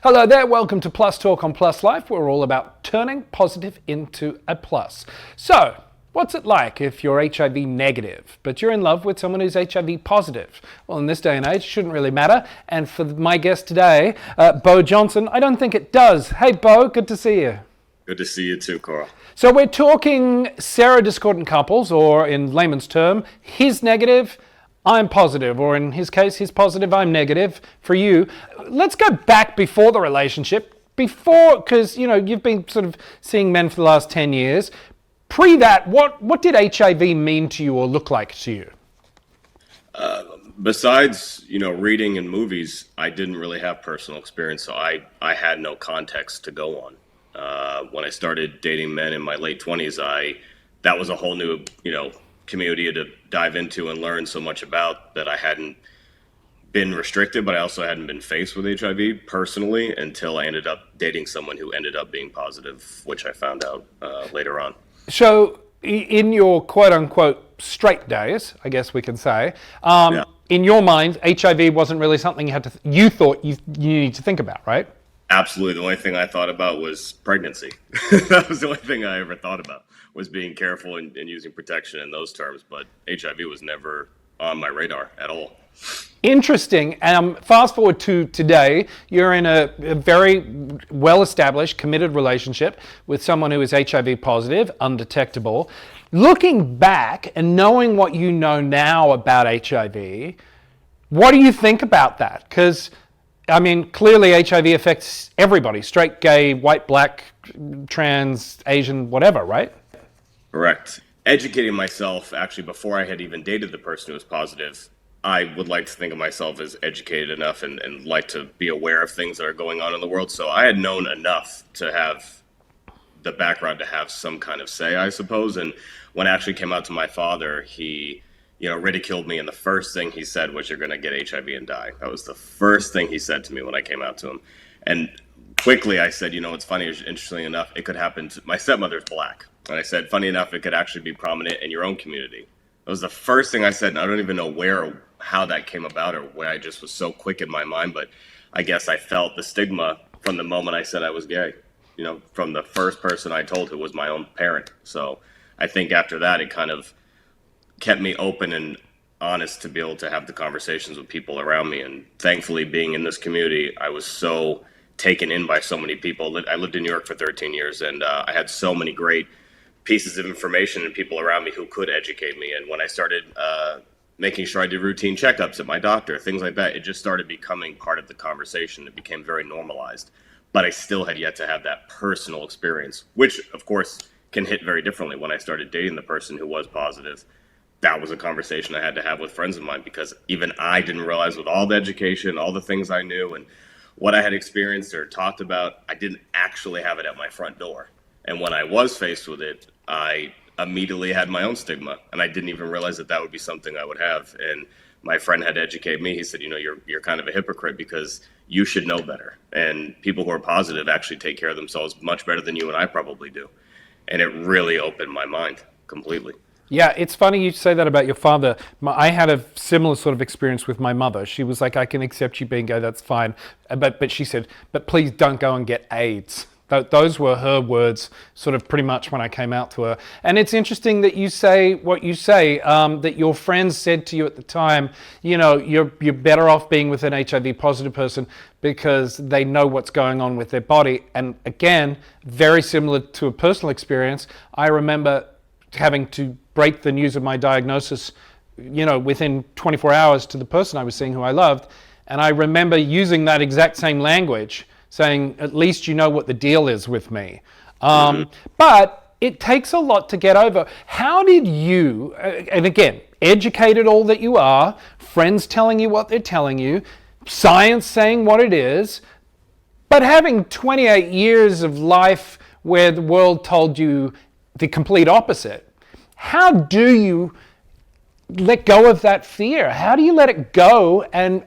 Hello there, welcome to Plus Talk on Plus Life. We're all about turning positive into a plus. So, what's it like if you're HIV negative, but you're in love with someone who's HIV positive? Well, in this day and age, it shouldn't really matter. And for my guest today, Beau Johnson, I don't think it does. Hey, Beau, good to see you. Good to see you too, Carl. So we're talking serodiscordant couples, or in layman's term, he's negative, I'm positive, or in his case, he's positive, I'm negative for you. Let's go back before the relationship, because you've been sort of seeing men for the last 10 years. Pre that, what did HIV mean to you or look like to you? Besides, reading and movies, I didn't really have personal experience, so I had no context to go on. When I started dating men in my late 20s, that was a whole new, community to dive into and learn so much about that I hadn't been restricted, but I also hadn't been faced with HIV personally until I ended up dating someone who ended up being positive, which I found out later on. So in your quote unquote straight days, I guess we can say, Yeah. in your mind, HIV wasn't really something you thought you needed to think about, right? Absolutely. The only thing I thought about was pregnancy. That was the only thing I ever thought about, was being careful and using protection in those terms. But HIV was never on my radar at all. Interesting. Fast forward to today, you're in a very well-established, committed relationship with someone who is HIV positive, undetectable. Looking back and knowing what you know now about HIV, what do you think about that? Because clearly HIV affects everybody, straight, gay, white, black, trans, Asian, whatever, right? Correct. Educating myself, actually, before I had even dated the person who was positive, I would like to think of myself as educated enough and like to be aware of things that are going on in the world. So I had known enough to have the background to have some kind of say, I suppose. And when I actually came out to my father, he ridiculed me, and the first thing he said was, "You're going to get HIV and die." That was the first thing he said to me when I came out to him. And quickly I said, it's funny, interestingly enough, it could happen to my stepmother's black. And I said, funny enough, it could actually be prominent in your own community. That was the first thing I said, and I don't even know where or how that came about, or why I just was so quick in my mind, but I guess I felt the stigma from the moment I said I was gay, from the first person I told, who was my own parent. So I think after that, it kind of kept me open and honest to be able to have the conversations with people around me. And thankfully, being in this community, I was so taken in by so many people. I lived in New York for 13 years, and I had so many great pieces of information and people around me who could educate me. And when I started making sure I did routine checkups at my doctor, things like that, it just started becoming part of the conversation. It became very normalized. But I still had yet to have that personal experience, which, of course, can hit very differently. When I started dating the person who was positive, that was a conversation I had to have with friends of mine, because even I didn't realize, with all the education, all the things I knew and what I had experienced or talked about, I didn't actually have it at my front door. And when I was faced with it, I immediately had my own stigma, and I didn't even realize that would be something I would have. And my friend had to educate me. He said, you're kind of a hypocrite, because you should know better. And people who are positive actually take care of themselves much better than you and I probably do. And it really opened my mind completely. Yeah, it's funny you say that about your father. I had a similar sort of experience with my mother. She was like, I can accept you being gay, that's fine. But she said, but please don't go and get AIDS. Those were her words, sort of pretty much when I came out to her. And it's interesting that you say what you say, that your friends said to you at the time, you're better off being with an HIV positive person because they know what's going on with their body. And again, very similar to a personal experience, I remember having to break the news of my diagnosis, within 24 hours to the person I was seeing who I loved. And I remember using that exact same language, saying, at least you know what the deal is with me. But it takes a lot to get over. How did you, and again, educated all that you are, friends telling you what they're telling you, science saying what it is, but having 28 years of life where the world told you the complete opposite, how do you let go of that fear? How do you let it go and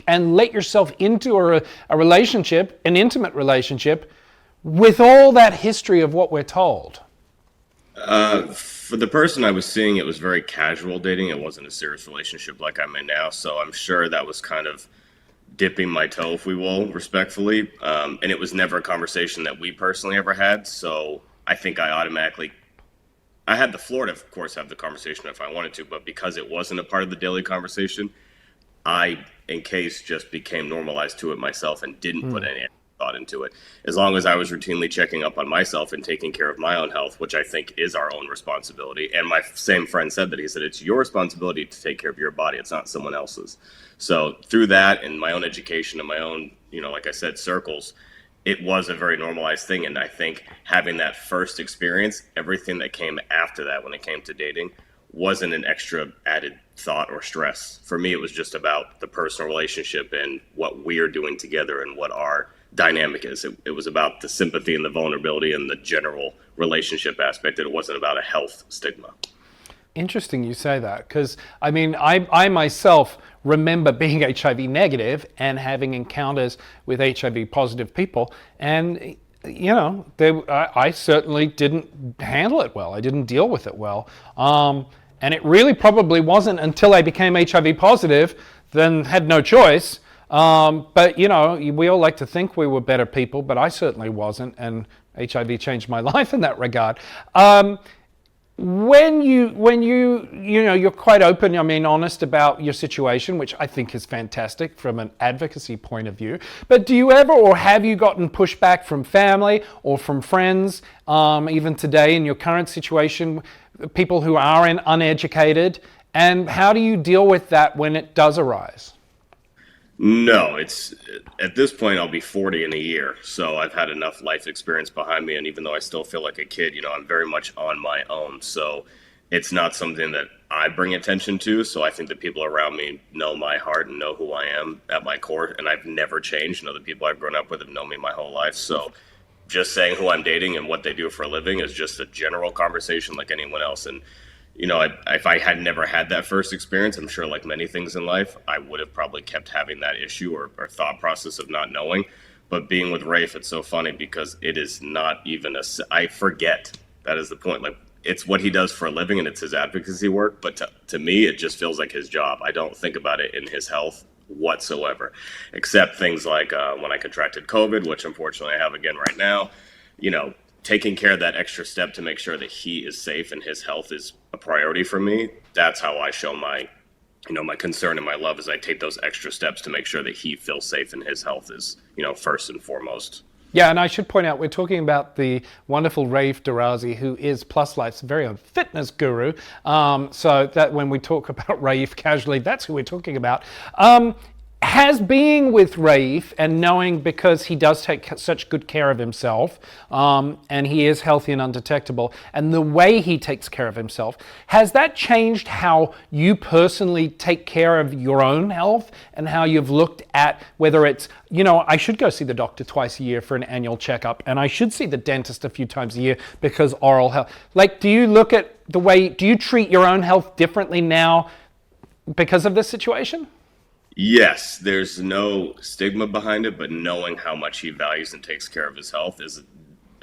let yourself into a relationship, an intimate relationship, with all that history of what we're told? For the person I was seeing, it was very casual dating. It wasn't a serious relationship like I'm in now. So I'm sure that was kind of dipping my toe, if we will, respectfully. And it was never a conversation that we personally ever had. So I think I had the floor to, of course, have the conversation if I wanted to, but because it wasn't a part of the daily conversation, I, in case, just became normalized to it myself and didn't put any thought into it. As long as I was routinely checking up on myself and taking care of my own health, which I think is our own responsibility. And my same friend said that. He said, it's your responsibility to take care of your body. It's not someone else's. So through that and my own education and my own, like I said, circles, it was a very normalized thing. And I think having that first experience, everything that came after that when it came to dating wasn't an extra added thought or stress. For me, it was just about the personal relationship and what we're doing together and what our dynamic is. It was about the sympathy and the vulnerability and the general relationship aspect. It wasn't about a health stigma. Interesting you say that, because I mean, I myself remember being HIV negative and having encounters with HIV positive people, and I certainly didn't handle it well. I didn't deal with it well. And it really probably wasn't until I became HIV positive, then had no choice. But we all like to think we were better people, but I certainly wasn't, and HIV changed my life in that regard. When you're quite open, honest about your situation, which I think is fantastic from an advocacy point of view. But do you ever, or have you gotten pushback from family or from friends, even today in your current situation, people who are uneducated? And how do you deal with that when it does arise? No, it's at this point I'll be 40 in a year, so I've had enough life experience behind me, and even though I still feel like a kid, I'm very much on my own. So it's not something that I bring attention to. So I think the people around me know my heart and know who I am at my core, and I've never changed. The people I've grown up with have known me my whole life. So just saying who I'm dating and what they do for a living is just a general conversation like anyone else. And if I had never had that first experience, I'm sure like many things in life, I would have probably kept having that issue or thought process of not knowing. But being with Rafe, it's so funny because it is not even I forget. That is the point. Like, it's what he does for a living and it's his advocacy work. But to me, it just feels like his job. I don't think about it in his health whatsoever, except things like when I contracted COVID, which unfortunately I have again right now, taking care of that extra step to make sure that he is safe and his health is a priority for me. That's how I show my concern and my love, is I take those extra steps to make sure that he feels safe and his health is, first and foremost. Yeah, and I should point out, we're talking about the wonderful Rafe Darazi, who is Plus Life's very own fitness guru. So that when we talk about Rafe casually, that's who we're talking about. Has being with Rafe and knowing, because he does take such good care of himself, and he is healthy and undetectable, and the way he takes care of himself, has that changed how you personally take care of your own health and how you've looked at whether it's, I should go see the doctor twice a year for an annual checkup, and I should see the dentist a few times a year because oral health. Like, do you treat your own health differently now because of this situation? Yes, there's no stigma behind it, but knowing how much he values and takes care of his health is,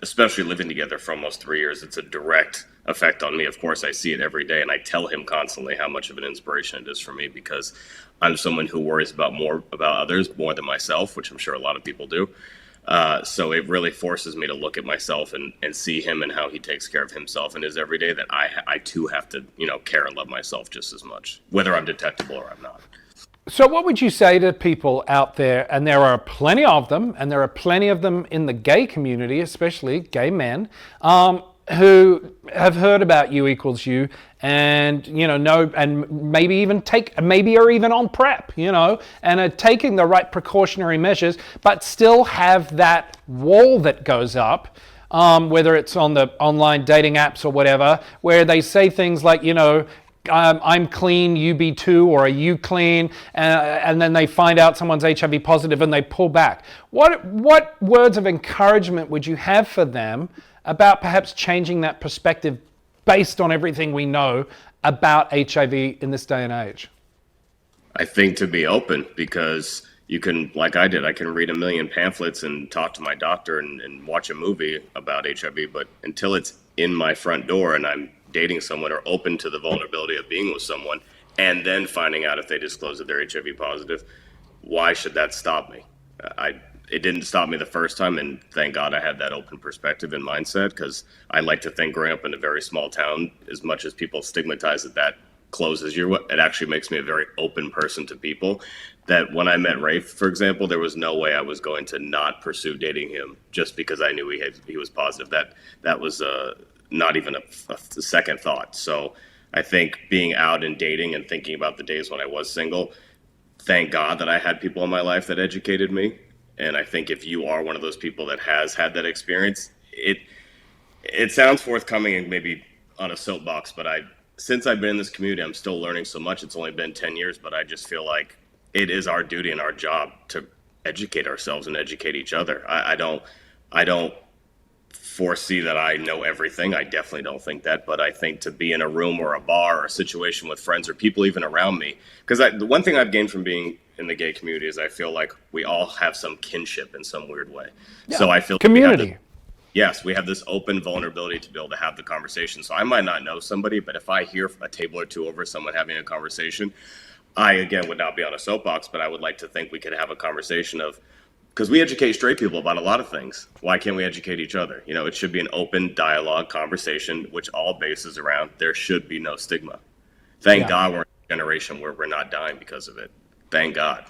especially living together for almost 3 years, it's a direct effect on me. Of course, I see it every day, and I tell him constantly how much of an inspiration it is for me, because I'm someone who worries about others more than myself, which I'm sure a lot of people do. So it really forces me to look at myself and see him and how he takes care of himself in his everyday, that I too have to, care and love myself just as much, whether I'm detectable or I'm not. So what would you say to people out there, and there are plenty of them, and there are plenty of them in the gay community, especially gay men, who have heard about U equals U and, know, and maybe are even on PrEP, and are taking the right precautionary measures, but still have that wall that goes up, whether it's on the online dating apps or whatever, where they say things like, I'm clean, you be too, or are you clean? And then they find out someone's HIV positive and they pull back. What words of encouragement would you have for them about perhaps changing that perspective based on everything we know about HIV in this day and age? I think to be open, because you can, like I did, I can read a million pamphlets and talk to my doctor and watch a movie about HIV, but until it's in my front door and I'm dating someone or open to the vulnerability of being with someone and then finding out if they disclose that they're HIV positive, why should that stop me? It didn't stop me the first time, and thank God I had that open perspective and mindset, because I like to think growing up in a very small town, as much as people stigmatize that closes you, it actually makes me a very open person to people. That when I met Rafe, for example, there was no way I was going to not pursue dating him just because I knew he was positive. That was not even a second thought. So I think being out and dating and thinking about the days when I was single, thank God that I had people in my life that educated me. And I think if you are one of those people that has had that experience, it sounds forthcoming and maybe on a soapbox, but since I've been in this community, I'm still learning so much. It's only been 10 years, but I just feel like it is our duty and our job to educate ourselves and educate each other. I don't foresee that I know everything. I definitely don't think that, but I think to be in a room or a bar or a situation with friends or people even around me, because the one thing I've gained from being in the gay community is I feel like we all have some kinship in some weird way. Yeah. So I feel community. Yes, we have this open vulnerability to be able to have the conversation. So I might not know somebody, but if I hear a table or two over someone having a conversation, I, again, would not be on a soapbox, but I would like to think we could have a conversation of, because we educate straight people about a lot of things. Why can't we educate each other? It should be an open dialogue conversation, which all bases around there should be no stigma. Thank God we're in a generation where we're not dying because of it. Thank God.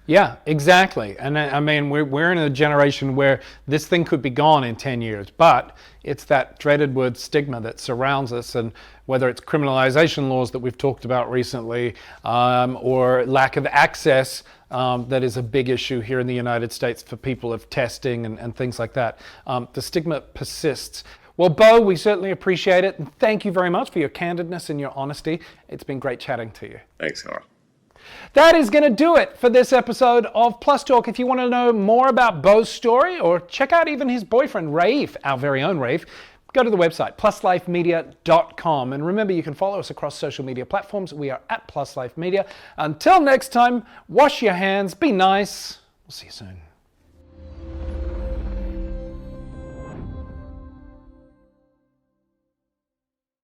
Yeah, exactly. And I mean, we're in a generation where this thing could be gone in 10 years, but it's that dreaded word stigma that surrounds us, and whether it's criminalization laws that we've talked about recently, or lack of access, that is a big issue here in the United States for people of testing and things like that. The stigma persists. Well, Beau, we certainly appreciate it, and thank you very much for your candidness and your honesty. It's been great chatting to you. Thanks, Carl. That is going to do it for this episode of Plus Talk. If you want to know more about Beau's story, or check out even his boyfriend, Rafe, our very own Rafe, go to the website, pluslifemedia.com. And remember, you can follow us across social media platforms. We are at Plus Life Media. Until next time, wash your hands, be nice. We'll see you soon.